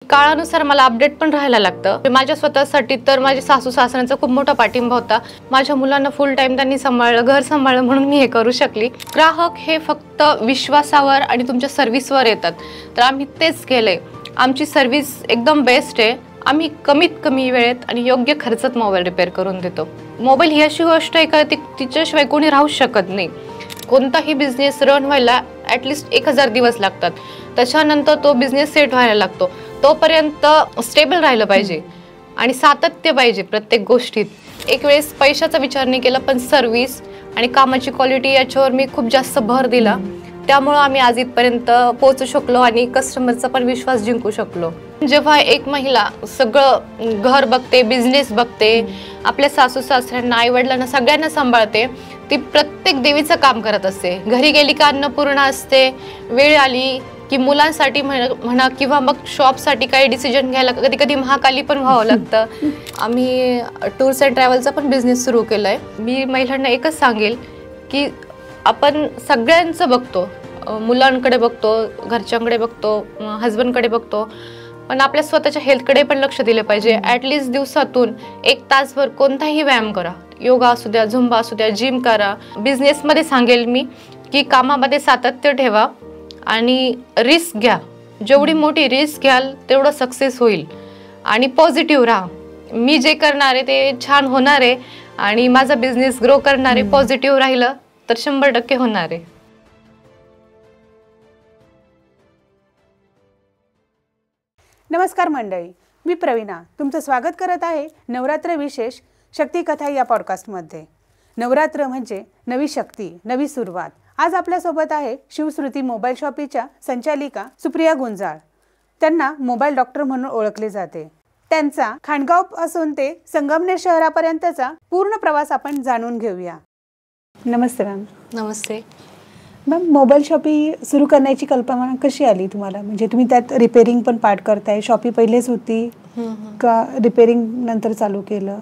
काळानुसार मला अपडेट पण राहायला लागतं। माझ्या स्वतःसाठी तर माझे सासू सासऱ्यांचा खूप मोठा पाठिंबा होता। माझ्या मुलांना फुल टाइम त्यांनी सांभाळलं, घर सांभाळलं, म्हणून मी हे करू शकली। ग्राहक हे फक्त विश्वासावर आणि तुमच्या सर्व्हिसवर येतात, तर आम्ही तेच केले। आमची सर्व्हिस एकदम बेस्ट आहे। आम्ही कमीत कमी वेळेत आणि योग्य खर्चात मोबाईल रिपेअर करून देतो। मोबाईल ही अशी गोष्ट आहे का तिच्याशिवाय कोणी राहू शकत नाही। कोणताही बिझनेस रन व्हायला ॲटलिस्ट 1000 दिवस लागतात, त्याच्यानंतर तो बिझनेस सेट व्हायला लागतो। तोपर्यंत स्टेबल राहिलं पाहिजे आणि सातत्य पाहिजे प्रत्येक गोष्टीत। एक वेळेस पैशाचा विचार नाही केला, पण सर्व्हिस आणि कामाची क्वालिटी याच्यावर मी खूप जास्त भर दिला। त्यामुळे आम्ही आज इथपर्यंत पोहोचू शकलो आणि कस्टमरचा पण विश्वास जिंकू शकलो। जेव्हा एक महिला सगळं घर बघते, बिझनेस बघते, आपल्या सासू सासऱ्यांना, आई वडिलांना सगळ्यांना सांभाळते, ती प्रत्येक देवीचं काम करत असते। घरी गेली का अन्नपूर्णा असते, वेळ आली की मुलांसाठी म्हणा किंवा मग शॉपसाठी काही डिसिजन घ्यायला कधी कधी महाकाली पण व्हावं लागतं। आम्ही टूर्स अँड ट्रॅव्हलचा पण बिझनेस सुरू केलाय। मी महिलांना एकच सांगेल की आपण सगळ्यांचं बघतो, मुलांकडे बघतो, घरच्यांकडे बघतो, हस्बंडकडे बघतो, पण आपल्या स्वतःच्या हेल्थकडे पण लक्ष दिले पाहिजे। ॲटलिस्ट दिवसातून 1 तासभर कोणताही व्यायाम करा, योगा असू द्या, झुंबा असू द्या, जिम करा। बिझनेसमध्ये सांगेल मी की कामामध्ये सातत्य ठेवा आणि रिस्क घ्या। जेवढी मोठी रिस्क घ्याल तेवढं सक्सेस होईल आणि पॉझिटिव्ह राहा। मी जे करणार आहे ते छान होणार आहे आणि माझा बिझनेस ग्रो करणार आहे। पॉझिटिव्ह राहिलं तर 100% होणार आहे। नमस्कार मंडळी, मी प्रवीणा तुमचं स्वागत करत आहे नवरात्र विशेष शक्ती कथा या पॉडकास्टमध्ये। नवरात्र म्हणजे नवी शक्ती, नवी सुरुवात। आज आपल्यासोबत आहे शिवश्रुती मोबाईल शॉपीच्या संचालिका सुप्रिया गुंजाळ। त्यांना मोबाईल डॉक्टर म्हणून ओळखले जाते। त्यांचा खांडगाव पासून ते संगमनेर शहरापर्यंतचा पूर्ण प्रवास आपण जाणून घेऊया। नमस्ते मॅम। नमस्ते मॅम, मोबाईल शॉपी सुरू करण्याची कल्पना कशी आली तुम्हाला? म्हणजे तुम्ही त्यात रिपेअरिंग पण पार्ट करताय, शॉपी पहिलेच होती का रिपेअरिंग नंतर चालू केलं?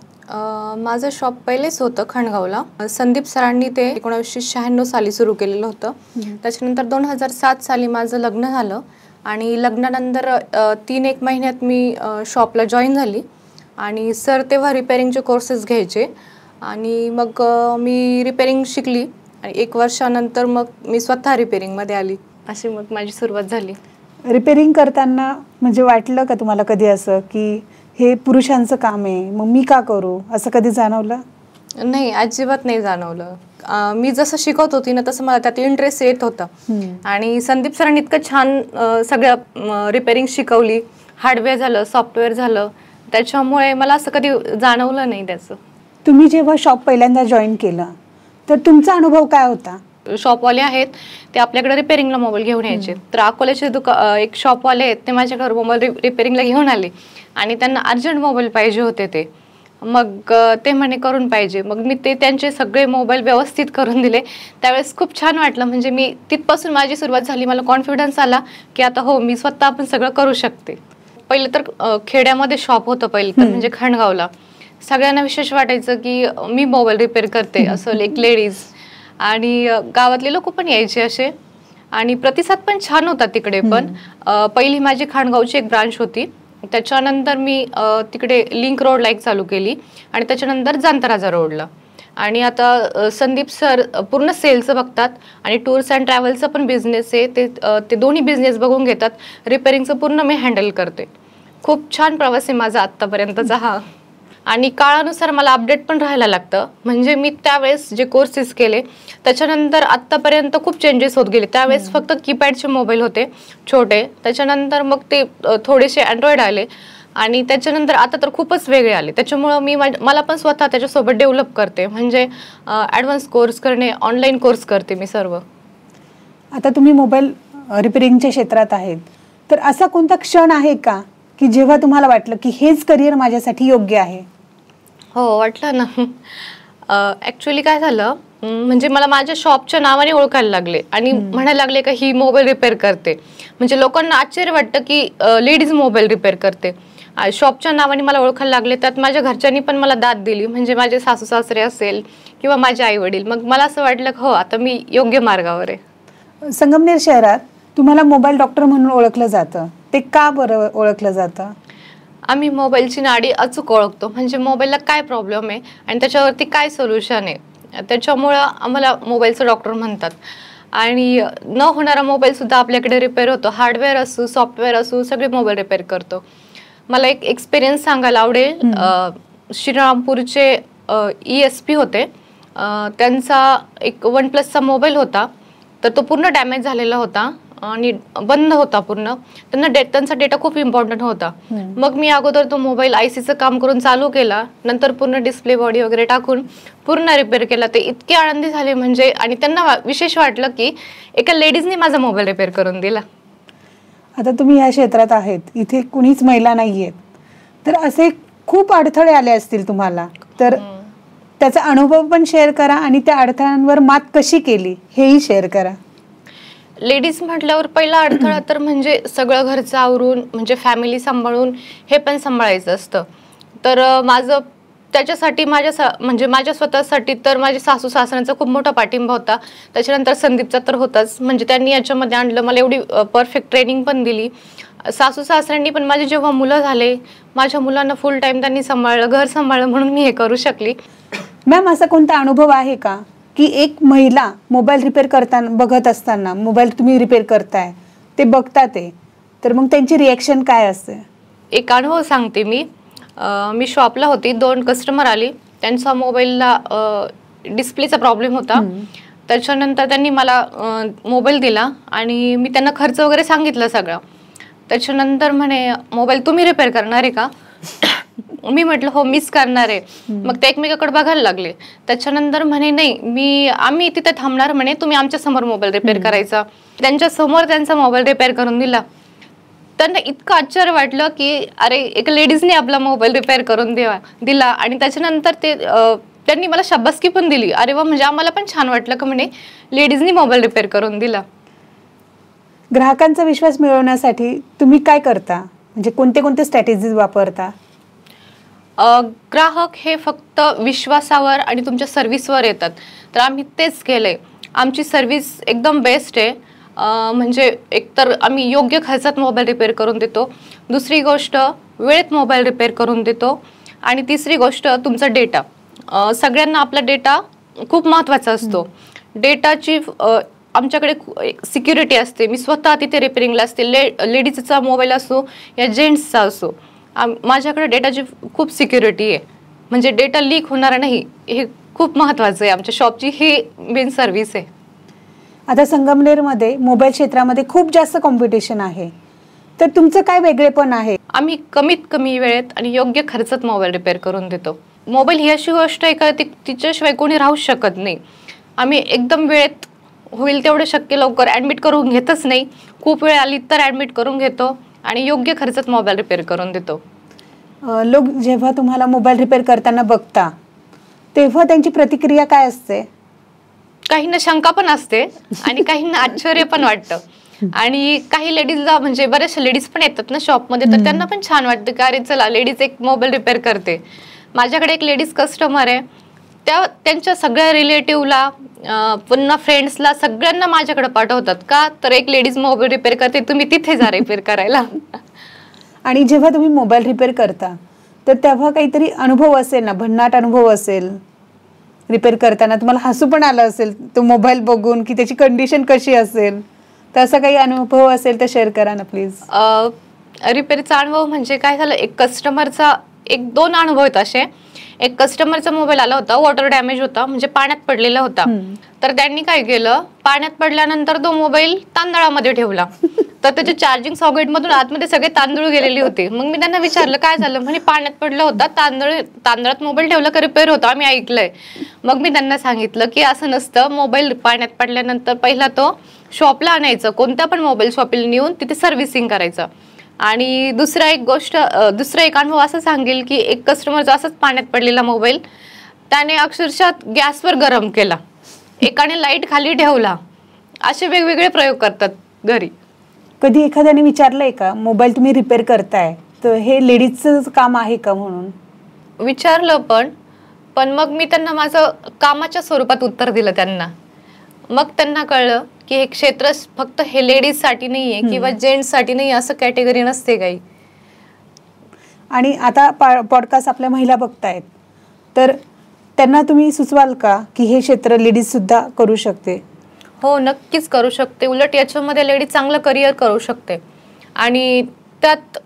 माझं शॉप पहिलेच होतं खांडगावला। संदीप सरांनी ते 1996 साली सुरू केलेलं होतं। त्याच्यानंतर 2007 साली माझं लग्न झालं आणि लग्नानंतर 3-1 महिन्यात मी शॉपला जॉईन झाली आणि सर तेव्हा रिपेअरिंगचे कोर्सेस घ्यायचे आणि मग मी रिपेअरिंग शिकली आणि 1 वर्षानंतर मग मी स्वतः रिपेअरिंगमध्ये आली। अशी मग माझी सुरुवात झाली। रिपेअरिंग करताना म्हणजे वाटलं का तुम्हाला कधी असं की हे पुरुषांचं काम आहे, मग मी का करू, असं कधी जाणवलं? नाही, अजिबात नाही जाणवलं। मी जसं शिकवत होती ना तसं मला त्यात इंटरेस्ट येत होता आणि संदीप सरांनी इतकं छान सगळं रिपेअरिंग शिकवली, हार्डवेअर झालं, सॉफ्टवेअर झालं, त्याच्यामुळे मला असं कधी जाणवलं नाही त्याचं। तुम्ही जेव्हा शॉप पहिल्यांदा जॉईन केलं तर तुमचा अनुभव काय होता? शॉपवाले आहेत ते आपल्याकडे रिपेअरिंगला मोबाईल घेऊन यायचे, तर अकोल्याचे एक शॉपवाले आहेत ते माझ्याकडे मोबाईल रिपेअरिंगला घेऊन आले आणि त्यांना अर्जंट मोबाईल पाहिजे होते ते। मग ते म्हणे करून पाहिजे, मग मी ते त्यांचे सगळे मोबाईल व्यवस्थित करून दिले। त्यावेळेस खूप छान वाटलं, म्हणजे मी तिथपासून माझी सुरुवात झाली। मला कॉन्फिडन्स आला की आता हो, मी स्वतः आपण सगळं करू शकते। पहिलं तर खेड्यामध्ये शॉप होतं पहिलं तर, म्हणजे खांडगावला। सगळ्यांना विशेष वाटायचं की मी मोबाईल रिपेअर करते असं, एक लेडीज, आणि गावातले लोक पण यायचे असे आणि प्रतिसाद पण छान होता तिकडे पण। पहिली माझी खांडगावची एक ब्रांच होती, त्याच्यानंतर मी तिकडे लिंक रोडला एक चालू केली आणि त्याच्यानंतर जांतराजा रोडला। आणि आता संदीप सर पूर्ण सेलचं बघतात आणि टूर्स अँड ट्रॅव्हलचं पण बिझनेस आहे, ते दोन्ही बिझनेस बघून घेतात। रिपेअरिंगचं पूर्ण मी हँडल करते। खूप छान प्रवास आहे माझा आत्तापर्यंतचा हा। आणि काळानुसार मला अपडेट पण राहायला लागतं, म्हणजे मी त्यावेळेस जे कोर्सेस केले त्याच्यानंतर आत्तापर्यंत खूप चेंजेस होत गेले। त्यावेळेस फक्त कीपॅडचे मोबाईल होते छोटे, त्याच्यानंतर मग ते थोडेसे अँड्रॉइड आले आणि त्याच्यानंतर आता तर खूपच वेगळे आले। त्याच्यामुळं मला पण स्वतः त्याच्यासोबत डेव्हलप करते, म्हणजे ॲडव्हान्स कोर्स करणे, ऑनलाईन कोर्स करते मी सर्व। आता तुम्ही मोबाईल रिपेअरिंगच्या क्षेत्रात आहेत, तर असा कोणता क्षण आहे का की जेव्हा तुम्हाला वाटलं की हेच करिअर माझ्यासाठी योग्य आहे? हो, वाटलं ना। ॲक्च्युली काय झालं, म्हणजे मला माझ्या शॉपच्या नावाने ओळखायला लागले आणि म्हणायला लागले का ही मोबाईल रिपेअर करते। म्हणजे लोकांना आश्चर्य वाटतं की लेडीज मोबाईल रिपेअर करते। शॉपच्या नावाने मला ओळखायला लागले। त्यात माझ्या घरच्यांनी पण मला दाद दिली, म्हणजे माझे सासू सासरे असेल किंवा माझे आई वडील। मग मला असं वाटलं हो, आता मी योग्य मार्गावर आहे। संगमनेर शहरात तुम्हाला मोबाईल डॉक्टर म्हणून ओळखलं जातं, ते का बरं ओळखलं जातं? आम्ही मोबाईलची नाडी अचूक ओळखतो, म्हणजे मोबाईलला काय प्रॉब्लेम आहे आणि त्याच्यावरती काय सोल्युशन आहे, त्याच्यामुळं आम्हाला मोबाईलचं डॉक्टर म्हणतात. आणि न होणारा मोबाईलसुद्धा आपल्याकडे रिपेअर होतो. हार्डवेअर असो, सॉफ्टवेअर असो, सगळे मोबाईल रिपेअर करतो. मला एक एक्सपिरियन्स सांगायला आवडेल. श्रीरामपूरचे ESP होते. त्यांचा एक OnePlusचा मोबाईल होता, तर तो पूर्ण डॅमेज झालेला होता आणि बंद होता पूर्ण. त्यांचा डेटा खूप इम्पॉर्टंट होता. मग मी अगोदर तो मोबाईल ICचं काम करून चालू केला, नंतर पूर्ण डिस्प्ले बॉडी वगैरे टाकून पूर्ण रिपेअर केला. ते इतके आनंदी झाले म्हणजे, आणि त्यांना विशेष वाटलं की एका लेडीजने माझा मोबाईल रिपेअर करून दिला. आता तुम्ही या क्षेत्रात आहेत, इथे कुणीच महिला नाही आहेत, तर असे खूप अडथळे आले असतील तुम्हाला, तर त्याचा अनुभव पण शेअर करा आणि त्या अडथळ्यांवर मात कशी केली हेही शेअर करा. लेडीज म्हटल्यावर पहिला अडथळा तर म्हणजे सगळं घरचं आवरून, म्हणजे फॅमिली सांभाळून हे पण सांभाळायचं असतं. तर माझं त्याच्यासाठी माझ्या स्वतःसाठी तर माझ्या सासू सासऱ्यांचा खूप मोठा पाठिंबा होता. त्याच्यानंतर संदीपचा तर होताच, म्हणजे त्यांनी याच्यामध्ये आणलं, मला एवढी परफेक्ट ट्रेनिंग पण दिली. सासू सासऱ्यांनी पण माझे जेव्हा मुलं झाले, माझ्या मुलांना फुल टाइम त्यांनी सांभाळलं, घर सांभाळलं, म्हणून मी हे करू शकली. मॅम, असा कोणता अनुभव आहे का की एक महिला मोबाईल रिपेअर करताना, बघत असताना, मोबाईल तुम्ही रिपेअर करताय ते बघतात ते, तर मग त्यांची रिॲक्शन काय असते? एक अनुभव सांगते मी शॉपला होती, 2 कस्टमर आली, त्यांचा मोबाईलला डिस्प्लेचा प्रॉब्लेम होता. त्याच्यानंतर त्यांनी मला मोबाईल दिला आणि मी त्यांना खर्च वगैरे सांगितलं सगळं. त्याच्यानंतर म्हणे, मोबाईल तुम्ही रिपेअर करणार आहे का? मी म्हटलं हो, मीच करणार आहे. मग ते एकमेकाकडे बघायला लागले. त्याच्यानंतर म्हणे नाही, आम्ही तिथे थांबणार, म्हणे तुम्ही आमच्या समोर मोबाईल रिपेअर करायचा. त्यांच्या समोर त्यांचा मोबाईल रिपेअर करून दिला. त्यांना इतकं आश्चर्य वाटलं की अरे, एक लेडीजने आपला मोबाईल रिपेअर करून दिला. आणि त्याच्यानंतर त्यांनी मला शाबासकी पण दिली. अरे वा, म्हणजे आम्हाला पण छान वाटलं का म्हणे लेडीजनी मोबाईल रिपेअर करून दिला. ग्राहकांचा विश्वास मिळवण्यासाठी तुम्ही काय करता, म्हणजे कोणते कोणते स्ट्रॅटेजीज वापरता? ग्राहक हे फक्त विश्वासावर आणि तुमच्या सर्व्हिसवर येतात, तर आम्ही तेच केलंय. आमची सर्व्हिस एकदम बेस्ट आहे. म्हणजे एकतर आम्ही योग्य खर्चात मोबाईल रिपेअर करून देतो, दुसरी गोष्ट वेळेत मोबाईल रिपेअर करून देतो, आणि तिसरी गोष्ट तुमचा डेटा. सगळ्यांना आपला डेटा खूप महत्त्वाचा असतो. डेटाची आमच्याकडे सिक्युरिटी असते. मी स्वतः तिथे रिपेअरिंगला असते, लेडीजचा मोबाईल असो या जेंट्सचा असो, माझ्याकडे डेटाची खूप सिक्युरिटी आहे. म्हणजे डेटा लीक होणार नाही, हे खूप महत्त्वाचं आहे. आमच्या शॉपची ही मेन सर्व्हिस आहे. आता संगमनेरमध्ये मोबाईल क्षेत्रामध्ये खूप जास्त कॉम्पिटिशन आहे, तर तुमचं काय वेगळेपण आहे? आम्ही कमीत कमी वेळेत आणि योग्य खर्चात मोबाईल रिपेअर करून देतो. मोबाईल ही अशी गोष्ट आहे का तिच्याशिवाय कोणी राहू शकत नाही. आम्ही एकदम वेळेत होईल तेवढं शक्य लवकर ॲडमिट करून घेतच नाही. खूप वेळ आली तर ॲडमिट करून घेतो आणि योग्य खर्चात मोबाईल रिपेअर करून देतो. लोक जेव्हा तुम्हाला मोबाईल रिपेअर करताना बघता तेव्हा त्यांची प्रतिक्रिया काय असते? काहींना शंका पण असते आणि काहींना आश्चर्य पण वाटतं. आणि काही लेडीजला, म्हणजे बऱ्याचशा लेडीज पण येतात ना शॉपमध्ये, तर त्यांना पण छान वाटतं की अरे चला, लेडीज एक मोबाईल रिपेअर करते. माझ्याकडे एक लेडीज कस्टमर आहे, त्यांच्या सगळ्या रिलेटिव्हला, पुन्हा फ्रेंड्सला, सगळ्यांना माझ्याकडे पाठवतात. का तर एक लेडीज मोबाईल रिपेअर करते, तुम्ही तिथे जा रिपेअर करायला. आणि जेव्हा तुम्ही मोबाईल रिपेअर करता तर तेव्हा काहीतरी अनुभव असेल ना, भन्नाट अनुभव असेल रिपेअर करताना, तुम्हाला हसू पण आलं असेल तो मोबाईल बघून की त्याची कंडिशन कशी असेल, तर असा काही अनुभव असेल तर शेअर करा ना प्लीज. रिपेअरचा अनुभव म्हणजे काय झालं, एक कस्टमरचा 1-2 अनुभव आहेत असे. एक कस्टमरचा मोबाईल आला होता, वॉटर डॅमेज होता, म्हणजे पाण्यात पडलेला होता. तर त्यांनी काय केलं, पाण्यात पडल्यानंतर तो मोबाईल तांदळामध्ये ठेवला. तर त्याच्या चार्जिंग सॉकेटमधून आतमध्ये सगळे तांदूळ गेलेले होते. मग मी त्यांना विचारलं काय झालं, म्हणजे पाण्यात पडला होता, तांदळात मोबाईल ठेवला का रिपेअर होता, आम्ही ऐकलंय. मग मी त्यांना सांगितलं की असं नसतं, मोबाईल पाण्यात पडल्यानंतर पहिला तो शॉपला आणायचं, कोणत्या पण मोबाईल शॉपला नेऊन तिथे सर्व्हिसिंग करायचं. आणि दुसरा एक अनुभव असं सांगेल की एक कस्टमरचा असंच पाण्यात पडलेला मोबाईल त्याने अक्षरशः गॅसवर गरम केला, एकाने लाईट खाली ठेवला. असे वेगवेगळे प्रयोग करतात घरी. कधी एखाद्याने विचारलंय का मोबाईल तुम्ही रिपेअर करताय तर हे लेडीजचं काम आहे का म्हणून? विचारलं पण मग मी त्यांना माझं कामाच्या स्वरूपात उत्तर दिलं त्यांना. मग त्यांना कळलं की हे क्षेत्र फक्त हे लेडीजसाठी नाही आहे किंवा जेंट्ससाठी नाही, असं कॅटेगरी नसते काही. आणि आता पॉडकास्ट आपल्या महिला बघतायत, तर त्यांना तुम्ही सुचवाल का की हे क्षेत्र लेडीज सुद्धा करू शकते? हो, नक्कीच करू शकते. उलट याच्यामध्ये लेडीज चांगलं करिअर करू शकते आणि त्यात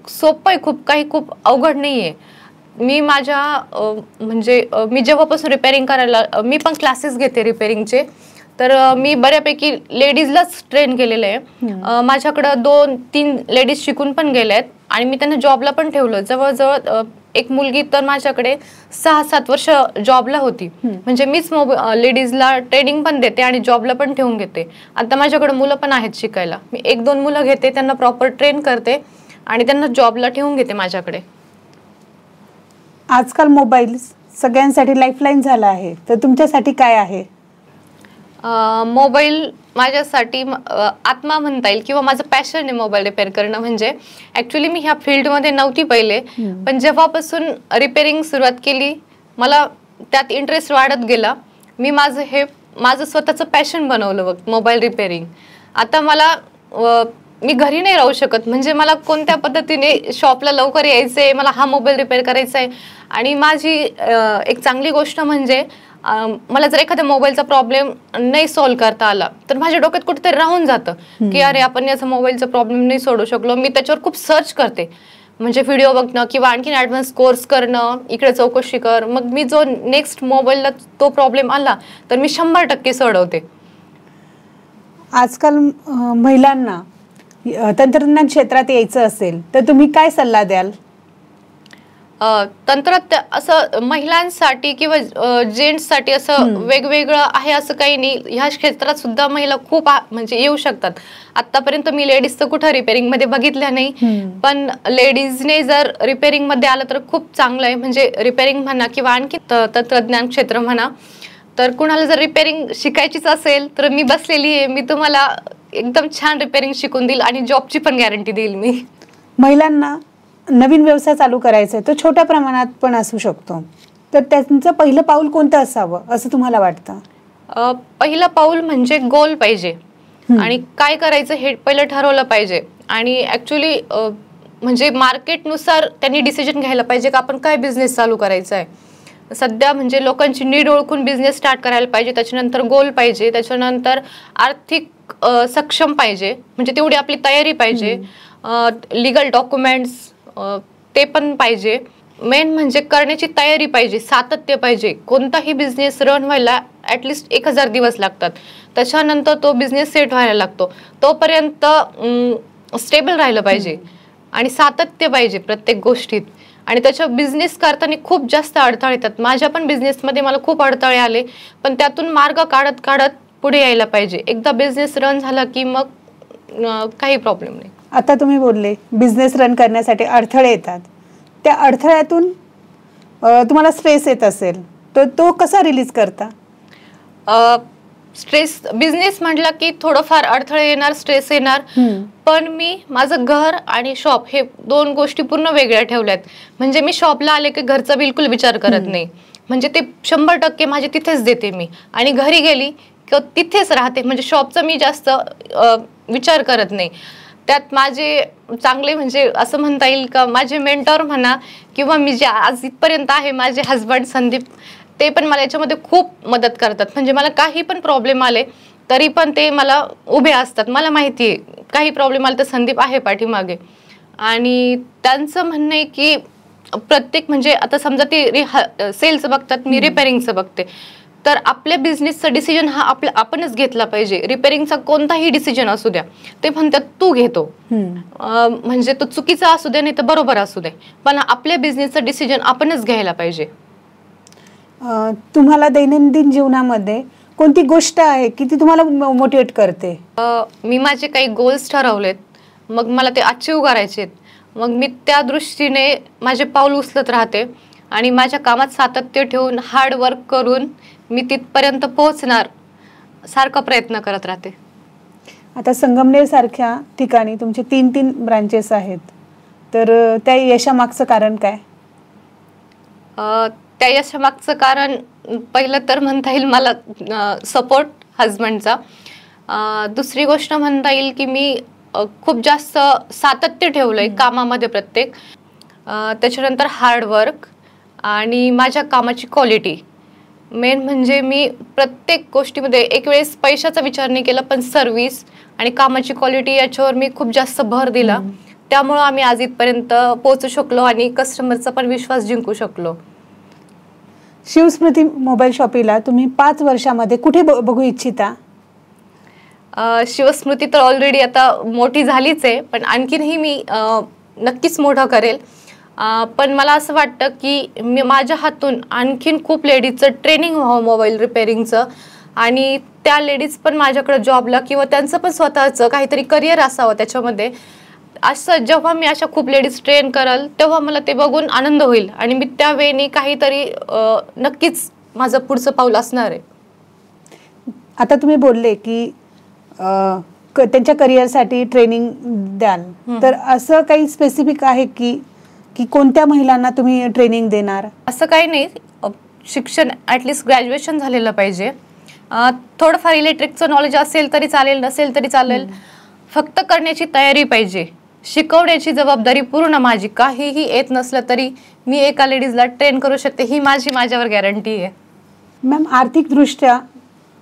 सोपं आहे खूप, काही खूप अवघड नाही आहे. मी माझ्या म्हणजे मी जेव्हापासून रिपेअरिंग करायला, मी पण क्लासेस घेते रिपेअरिंगचे, तर मी बऱ्यापैकी लेडीजलाच ट्रेन केलेलं आहे. माझ्याकडं 2-3 लेडीज शिकून पण गेल्या आहेत आणि मी त्यांना जॉबला पण ठेवलं. जवळजवळ एक मुलगी तर माझ्याकडे 6-7 वर्ष जॉबला होती. म्हणजे मीच लेडीजला ट्रेनिंग पण देते आणि जॉबला पण ठेवून घेते. आता माझ्याकडे मुलं पण आहेत शिकायला. मी 1-2 मुलं घेते, त्यांना प्रॉपर ट्रेन करते आणि त्यांना जॉबला ठेवून घेते माझ्याकडे. आजकाल मोबाईल सगळ्यांसाठी लाईफलाईन झाला आहे, तर तुमच्यासाठी काय आहे? मोबाईल माझ्यासाठी आत्मा म्हणता येईल किंवा माझं पॅशन आहे मोबाईल रिपेअर करणं. म्हणजे ॲक्च्युली मी ह्या फील्डमध्ये नव्हती पहिले, पण जेव्हापासून रिपेअरिंग सुरुवात केली मला त्यात इंटरेस्ट वाढत गेला. मी माझं स्वतःचं पॅशन बनवलं बघ, मोबाईल रिपेअरिंग. आता मी घरी नाही राहू शकत, म्हणजे मला कोणत्या पद्धतीने शॉपला लवकर यायचं आहे, मला हा मोबाईल रिपेअर करायचा आहे. आणि माझी एक चांगली गोष्ट म्हणजे मला जर एखाद्या मोबाईलचा प्रॉब्लेम नाही सॉल्व्ह करता आला तर माझ्या डोक्यात कुठेतरी राहून जातं की अरे आपण याचा मोबाईलचा प्रॉब्लेम नाही सोडू शकलो. मी त्याच्यावर खूप सर्च करते, म्हणजे व्हिडिओ बघणं किंवा आणखीन ॲडव्हान्स कोर्स करणं, इकडे चौकशी कर. मग मी जो नेक्स्ट मोबाईलला तो प्रॉब्लेम आला तर मी 100% सोडवते. आजकाल महिलांना तंत्रज्ञान क्षेत्रात यायचं असेल तर तुम्ही काय सल्ला द्याल? असं महिलांसाठी किंवा जेंट्ससाठी असं वेगवेगळं आहे असं काही नाही. ह्या क्षेत्रात सुद्धा महिला खूप म्हणजे येऊ शकतात. आतापर्यंत मी लेडीजचं कुठं रिपेअरिंग मध्ये बघितलं नाही, पण लेडीजने जर रिपेअरिंग मध्ये आलं तर खूप चांगलं आहे. म्हणजे रिपेअरिंग म्हणा किंवा आणखी तंत्रज्ञान क्षेत्र म्हणा, तर कुणाला जर रिपेअरिंग शिकायचीच असेल तर मी बसलेली आहे. मी तुम्हाला एकदम छान रिपेअरिंग शिकून देईल आणि जॉबची पण गॅरंटी देईल मी. महिलांना नवीन व्यवसाय चालू करायचा आहे, तो छोट्या प्रमाणात पण असू शकतो, तर त्यांचं पहिलं पाऊल कोणतं असावं असं तुम्हाला वाटतं? पहिलं पाऊल म्हणजे गोल पाहिजे आणि काय करायचं हे पहिलं ठरवलं पाहिजे. आणि ॲक्च्युली म्हणजे मार्केटनुसार त्यांनी डिसिजन घ्यायला पाहिजे का आपण काय बिझनेस चालू करायचा आहे. सध्या म्हणजे लोकांची नीड ओळखून बिझनेस स्टार्ट करायला पाहिजे. त्याच्यानंतर गोल पाहिजे, त्याच्यानंतर आर्थिक सक्षम पाहिजे, म्हणजे तेवढी आपली तयारी पाहिजे. लिगल डॉक्युमेंट्स ते पण पाहिजे. मेन म्हणजे करण्याची तयारी पाहिजे, सातत्य पाहिजे. कोणताही बिझनेस रन व्हायला ॲटलिस्ट 1000 दिवस लागतात. त्याच्यानंतर तो बिझनेस सेट व्हायला लागतो. तोपर्यंत स्टेबल राहिलं पाहिजे आणि सातत्य पाहिजे प्रत्येक गोष्टीत. आणि त्याच्या बिझनेस करताना खूप जास्त अडथळे येतात. माझ्या पण बिझनेसमध्ये मला खूप अडथळे आले, पण त्यातून मार्ग काढत काढत पुढे यायला पाहिजे. एकदा बिझनेस रन झाला की मग काही प्रॉब्लेम नाही. आता तुम्ही बोलले बिझनेस रन करण्यासाठी अडथळे येतात, त्या अडथळ्यातून तुम्हाला स्ट्रेस येत असेल तर तो कसा रिलीज करता? स्ट्रेस बिझनेस म्हटलं की थोडंफार अडथळे येणार, स्ट्रेस येणार, पण मी माझं घर आणि शॉप हे 2 गोष्टी पूर्ण वेगळ्या ठेवल्यात. म्हणजे मी शॉपला आले की घरचा बिलकुल विचार करत नाही, म्हणजे ते 100% माझे तिथेच देते मी. आणि घरी गेली की तिथेच राहते, म्हणजे शॉपचा मी जास्त विचार करत नाही. त्यात माझे चांगले म्हणजे असं म्हणता येईल का माझे मेंटॉर म्हणा किंवा मी जे आज इथपर्यंत आहे माझे हजबंड संदीप, ते पण मला याच्यामध्ये खूप मदत करतात. म्हणजे मला काही पण प्रॉब्लेम आले तरी पण ते मला उभे असतात. मला माहिती आहे काही प्रॉब्लेम आले तर संदीप आहे पाठीमागे. आणि त्यांचं म्हणणं आहे की प्रत्येक म्हणजे आता समजा ते सेल्स बघतात, मी रिपेअरिंगचं बघते, तर आपल्या बिझनेसचा डिसिजन हा आपणच घेतला पाहिजे. रिपेअरिंगचा कोणताही डिसिजन असू द्या, ते म्हणतात तू घेतो, म्हणजे तो चुकीचा असू दे नाही तर बरोबर असू दे, पण आपल्या बिझनेसचा डिसिजन आपणच घ्यायला पाहिजे. तुम्हाला दैनंदिन जीवनामध्ये कोणती गोष्ट आहे की ती तुम्हाला मोटिवेट करते? मी माझे काही गोल्स ठरवलेत, मग मला ते अचीव करायचे, मग मी त्या दृष्टीने माझे पाऊल उचलत राहते आणि माझ्या कामात सातत्य ठेवून हार्ड वर्क करून मी तिथपर्यंत पोहोचणार सारखा प्रयत्न करत राहते. आता संगमनेर सारख्या ठिकाणी तुमचे 3 ब्रांचेस आहेत, तर त्या यशामागचं कारण काय? त्या यशामागचं कारण पहिलं तर म्हणता येईल मला सपोर्ट हजबंडचा. दुसरी गोष्ट म्हणता येईल की मी खूप जास्त सातत्य ठेवलंय कामामध्ये प्रत्येक. त्याच्यानंतर हार्डवर्क आणि माझ्या कामाची क्वालिटी. मेन म्हणजे मी प्रत्येक गोष्टीमध्ये एक वेळेस पैशाचा विचार नाही केला, पण सर्व्हिस आणि कामाची क्वालिटी याच्यावर मी खूप जास्त भर दिला. त्यामुळं आम्ही आज इथपर्यंत पोहोचू शकलो आणि कस्टमरचा पण विश्वास जिंकू शकलो. शिवस्मृती मोबाईल शॉपीला तुम्ही 5 वर्षामध्ये कुठे बघू इच्छिता? शिवस्मृती तर ऑलरेडी आता मोठी झालीच आहे, पण आणखीनही मी नक्कीच मोठं करेल. पण मला असं वाटतं की मी माझ्या हातून आणखीन खूप लेडीजचं ट्रेनिंग व्हावं मोबाईल रिपेअरिंगचं, आणि त्या लेडीज पण माझ्याकडे जॉबला किंवा त्यांचं पण स्वतःचं काहीतरी करिअर असावं त्याच्यामध्ये. असं जेव्हा मी अशा खूप लेडीज ट्रेन कराल तेव्हा मला ते बघून आनंद होईल आणि मी त्या वेळी काहीतरी नक्कीच माझं पुढचं पाऊल असणार आहे. आता तुम्ही बोलले की त्यांच्या करिअरसाठी ट्रेनिंग द्याल, तर असं काही स्पेसिफिक आहे की कोणत्या महिलांना तुम्ही ट्रेनिंग देणार? असं काही नाही. शिक्षण ॲटलिस्ट ग्रॅज्युएशन झालेलं पाहिजे. थोडंफार इलेक्ट्रिकचं नॉलेज असेल तरी चालेल, नसेल तरी चालेल. फक्त करण्याची तयारी पाहिजे. शिकवण्याची जबाबदारी पूर्ण माझी. काहीही येत नसलं तरी मी एका लेडीजला ट्रेन करू शकते, ही माझ्यावर गॅरंटी आहे. मॅम, आर्थिकदृष्ट्या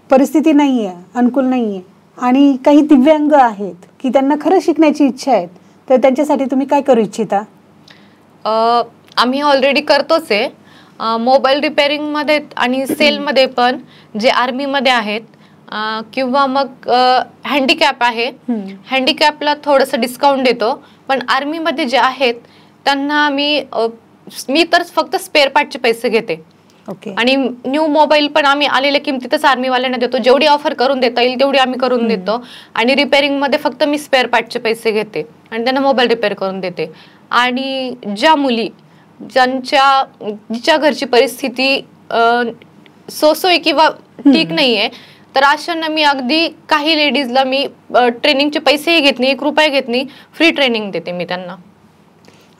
परिस्थिती नाही आहे, अनुकूल नाही आहे, आणि काही दिव्यांग आहेत की त्यांना खरं शिकण्याची इच्छा आहे, तर त्यांच्यासाठी तुम्ही काय करू इच्छिता? आम्ही ऑलरेडी करतोच आहे. मोबाईल रिपेअरिंगमध्ये आणि सेलमध्ये पण जे आर्मीमध्ये आहेत किंवा मग हँडिकॅप आहे, हँडिकॅपला थोडंसं डिस्काउंट देतो. पण आर्मीमध्ये जे आहेत त्यांना मी तर फक्त स्पेअर पार्टचे पैसे घेते. ओके. आणि न्यू मोबाईल पण आम्ही आलेल्या किमतीतच आर्मीवाल्यांना देतो. जेवढी ऑफर करून देता येईल तेवढी आम्ही करून देतो. आणि रिपेअरिंगमध्ये फक्त मी स्पेअर पार्टचे पैसे घेते आणि त्यांना मोबाईल रिपेअर करून देते. आणि ज्या मुली जिच्या घरची परिस्थिती सोय किंवा ठीक नाहीये, तर अशांना मी अगदी काही लेडीजला मी ट्रेनिंगचे पैसेही घेत नाही, 1 रुपया घेत नाही, फ्री ट्रेनिंग देते मी त्यांना.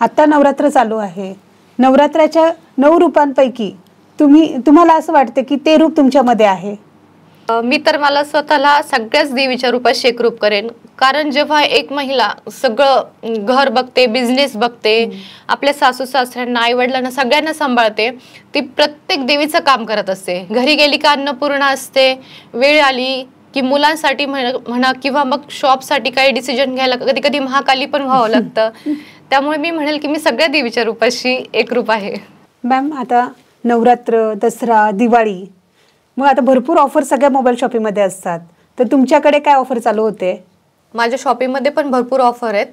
आता नवरात्र चालू आहे. नवरात्राच्या 9 रूपांपैकी तुम्हाला असं वाटतं की ते रूप तुमच्यामध्ये आहे? मी तर मला स्वतःला सगळ्याच देवीच्या रूपात एक रूप करेन. कारण जेव्हा एक महिला सगळं घर बघते, बिझनेस बघते, आपल्या सासू सासऱ्यांना, आई वडिलांना सगळ्यांना सांभाळते, ती प्रत्येक देवीचं काम करत असते. घरी गेली का अन्नपूर्णा असते, वेळ आली की मुलांसाठी म्हणा किंवा मग शॉपसाठी काही डिसिजन घ्यायला कधी कधी महाकाली पण व्हावं लागतं. त्यामुळे मी म्हणेल की मी सगळ्या देवीच्या रूपाशी एक रूप आहे. मॅम, आता नवरात्र, दसरा, दिवाळी, मग आता भरपूर ऑफर सगळ्या मोबाईल शॉपिंगमध्ये असतात, तर तुमच्याकडे काय ऑफर चालू होते? माझ्या शॉपिंगमध्ये पण भरपूर ऑफर आहेत.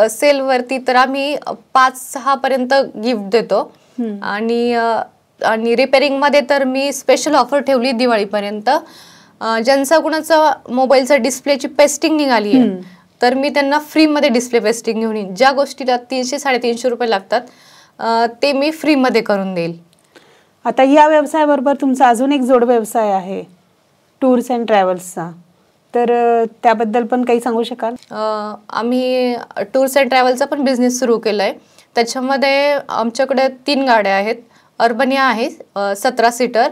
सेलवरती तर आम्ही 5-6 पर्यंत गिफ्ट देतो. आणि रिपेअरिंगमध्ये तर मी स्पेशल ऑफर ठेवली दिवाळीपर्यंत. ज्यांचा कुणाचा मोबाईलचा डिस्प्लेची पेस्टिंग निघाली आहे तर मी त्यांना फ्रीमध्ये डिस्प्ले पेस्टिंग घेऊन येईन. ज्या गोष्टीला 300-350 रुपये लागतात ते मी फ्रीमध्ये करून देईल. आता या व्यवसायाबरोबर तुमचा अजून एक जोड व्यवसाय आहे, टूर्स अँड ट्रॅव्हल्सचा, तर त्याबद्दल पण काही सांगू शकाल? आम्ही टूर्स अँड ट्रॅव्हलचा पण बिझनेस सुरू केला आहे. त्याच्यामध्ये आमच्याकडे 3 गाड्या आहेत. अर्बनिया आहे 17 सीटर,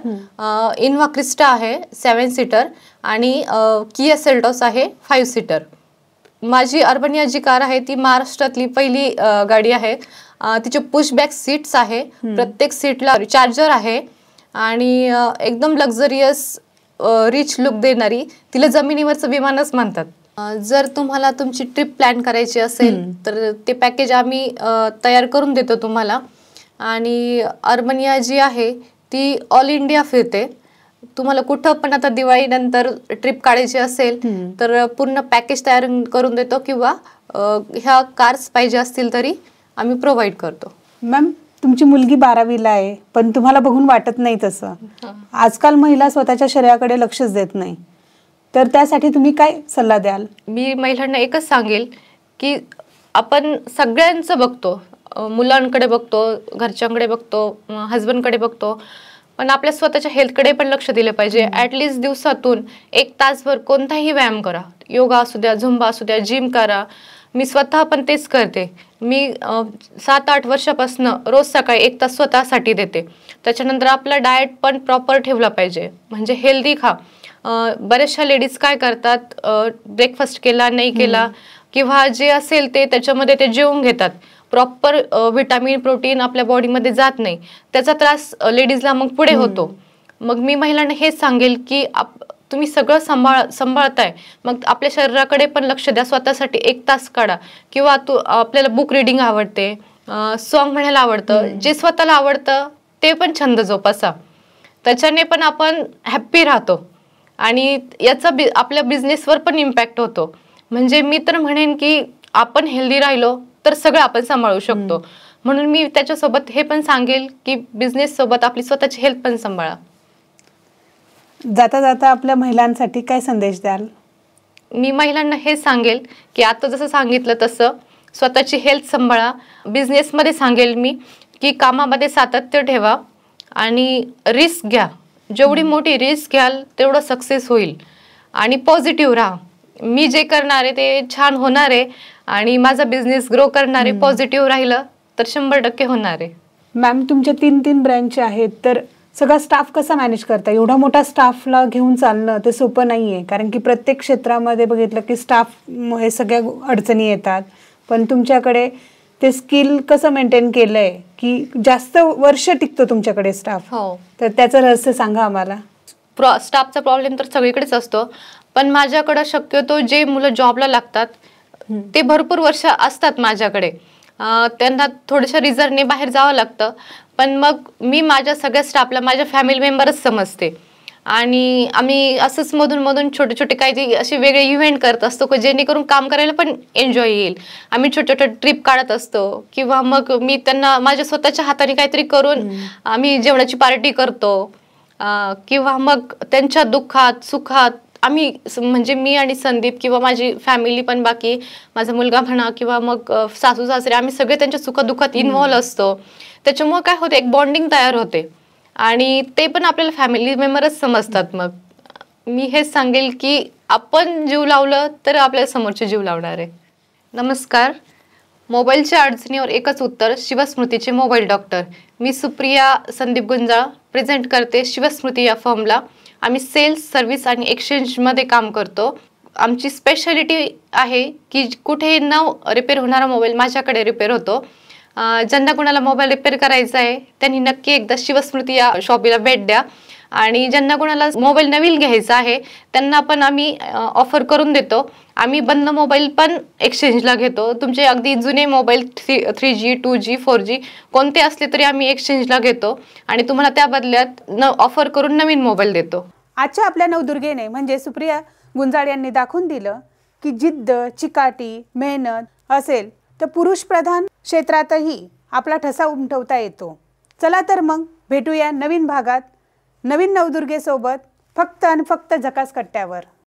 इनोव्हा क्रिस्टा आहे 7 सीटर आणि किया सेल्टॉस आहे 5 सीटर. माझी अर्बनिया जी कार आहे ती महाराष्ट्रातली पहिली गाडी आहे. तिचे पुशबॅक सीट्स आहे, प्रत्येक सीटला चार्जर आहे आणि एकदम लक्झरियस रिच लुक देणारी. तिला जमिनीवरचं विमानच म्हणतात. जर तुम्हाला तुमची ट्रिप प्लॅन करायची असेल तर ते पॅकेज आम्ही तयार करून देतो तुम्हाला. आणि अर्बनिया जी आहे ती ऑल इंडिया फिरते. तुम्हाला कुठं पण आता दिवाळीनंतर ट्रिप काढायची असेल तर पूर्ण पॅकेज तयार करून देतो किंवा ह्या कार्स पाहिजे असतील तरी आम्ही प्रोव्हाइड करतो. मॅम, तुमची मुलगी 12वीला आहे, पण तुम्हाला बघून वाटत नाही तसं. आजकाल महिला स्वतःच्या शरीराकडे लक्षच देत नाही, तर त्यासाठी तुम्ही काय सल्ला द्याल? मी महिलांना एकच सांगेल की आपण सगळ्यांचं बघतो, मुलांकडे बघतो, घरच्यांकडे बघतो, हजबंडकडे बघतो, पण आपल्या स्वतःच्या हेल्थकडे पण लक्ष दिले पाहिजे. ॲटलिस्ट दिवसातून 1 तासभर कोणताही व्यायाम करा, योगा असू द्या, झुंबा असू द्या, जिम करा. मी स्वतः पण तेच करते. मी 7-8 वर्षापासून रोज सकाळी 1 तास स्वतःसाठी देते. त्याच्यानंतर आपला डाएट पण प्रॉपर ठेवला पाहिजे, म्हणजे हेल्दी खा. बऱ्याचशा लेडीज काय करतात, ब्रेकफास्ट केला नाही केला किंवा जे असेल ते त्याच्यामध्ये ते जेवून घेतात, प्रॉपर व्हिटॅमिन प्रोटीन आपल्या बॉडीमध्ये जात नाही, त्याचा त्रास लेडीजला मग पुढे होतो. मग मी महिलांना हेच सांगेल की तुम्ही सगळं सांभाळताय, मग आपल्या शरीराकडे पण लक्ष द्या. स्वतःसाठी 1 तास काढा, किंवा आपल्याला बुक रिडिंग आवडते, सॉन्ग म्हणायला आवडतं, जे स्वतःला आवडतं ते पण छंद जोपासा. त्याच्याने पण आपण हॅप्पी राहतो आणि याचा आपल्या बिझनेसवर पण इम्पॅक्ट होतो. म्हणजे मी तर म्हणेन की आपण हेल्दी राहिलो तर सगळं आपण सांभाळू शकतो. म्हणून मी त्याच्यासोबत हे पण सांगेल की बिझनेस सोबत आपली स्वतःची हेल्थ पण सांभाळा. जाता जाता आपल्या महिलांसाठी काय संदेश द्याल? मी महिलांना हे सांगेल की आता जसं सांगितलं तसं स्वतःची हेल्थ सांभाळा. बिझनेसमध्ये सांगेल मी की कामामध्ये सातत्य ठेवा आणि रिस्क घ्या. जेवढी मोठी रिस्क घ्याल तेवढं सक्सेस होईल. आणि पॉझिटिव्ह राहा. मी जे करणार आहे ते छान होणार आहे आणि माझा बिझनेस ग्रो करणार आहे. पॉझिटिव्ह राहिलं तर 100% होणार आहे. मॅम, तुमच्या 3 ब्रँच आहेत, तर सगळा स्टाफ कसा मॅनेज करता? एवढा मोठा स्टाफला घेऊन चालणं ते सोपं नाही आहे, कारण की प्रत्येक क्षेत्रामध्ये बघितलं की स्टाफ हे सगळ्या अडचणी येतात. पण तुमच्याकडे ते स्किल कसं मेंटेन केलं आहे की जास्त वर्ष टिकतो तुमच्याकडे स्टाफ? हो, तर त्याचं रहस्य सांगा आम्हाला. स्टाफचा प्रॉब्लेम तर सगळीकडेच असतो, पण माझ्याकडे शक्यतो जे मुलं जॉबला लागतात ते भरपूर वर्ष असतात माझ्याकडे. त्यांना थोड्याशा रिझनने बाहेर जावं लागतं, पण मग मी माझ्या सगळ्या स्टाफला माझ्या फॅमिली मेंबरच समजते. आणि आम्ही असंच मधून छोटे छोटे काही असे वेगळे इव्हेंट करत असतो की जेणेकरून काम करायला पण एन्जॉय येईल. आम्ही छोटे छोटे ट्रिप काढत असतो, किंवा मग मी त्यांना माझ्या स्वतःच्या हाताने काहीतरी करून आम्ही जेवणाची पार्टी करतो, किंवा मग त्यांच्या दुःखात सुखात आम्ही म्हणजे मी आणि संदीप किंवा माझी फॅमिली पण, बाकी माझा मुलगा म्हणा किंवा मग सासू सासरे, आम्ही सगळे त्यांच्या सुखदुःखात इन्व्हॉल्व असतो. त्याच्यामुळे काय होते, एक बॉन्डिंग तयार होते आणि ते पण आपल्याला फॅमिली मेंबरच समजतात. मग मी हेच सांगेल की आपण जीव लावलं तर आपल्याला समोरचे जीव लावणार आहे. नमस्कार. मोबाईलच्या अडचणीवर एकच उत्तर, शिवस्मृतीचे मोबाईल डॉक्टर. मी सुप्रिया संदीप गुंजाळ प्रेझेंट करते शिवस्मृती या फर्मला. आम्ही सेल्स, सर्व्हिस आणि एक्सचेंजमध्ये काम करतो. आमची स्पेशालिटी आहे की कुठे न रिपेअर होणारा मोबाईल माझ्याकडे रिपेअर होतो. ज्यांना कोणाला मोबाईल रिपेअर करायचा आहे त्यांनी नक्की एकदा शिवस्मृती या शॉपला भेट द्या. आणि ज्यांना कोणाला मोबाईल नवीन घ्यायचा आहे त्यांना पण आम्ही ऑफर करून देतो. आम्ही बंद मोबाईल पण एक्सचेंजला घेतो. तुमचे अगदी जुने मोबाईल 3G, 2G, 4G कोणते असले तरी आम्ही एक्सचेंजला घेतो आणि तुम्हाला त्या बदल्यात ऑफर करून नवीन मोबाईल देतो. आजच्या आपल्या नवदुर्गेने म्हणजे सुप्रिया गुंजाळ यांनी दाखवून दिलं की जिद्द, चिकाटी, मेहनत असेल तर पुरुषप्रधान क्षेत्रातही आपला ठसा उमटवता येतो. चला तर मग भेटूया नवीन भागात नवीन नवदुर्गेसोबत, फक्त आणि फक्त झकास कट्ट्यावर.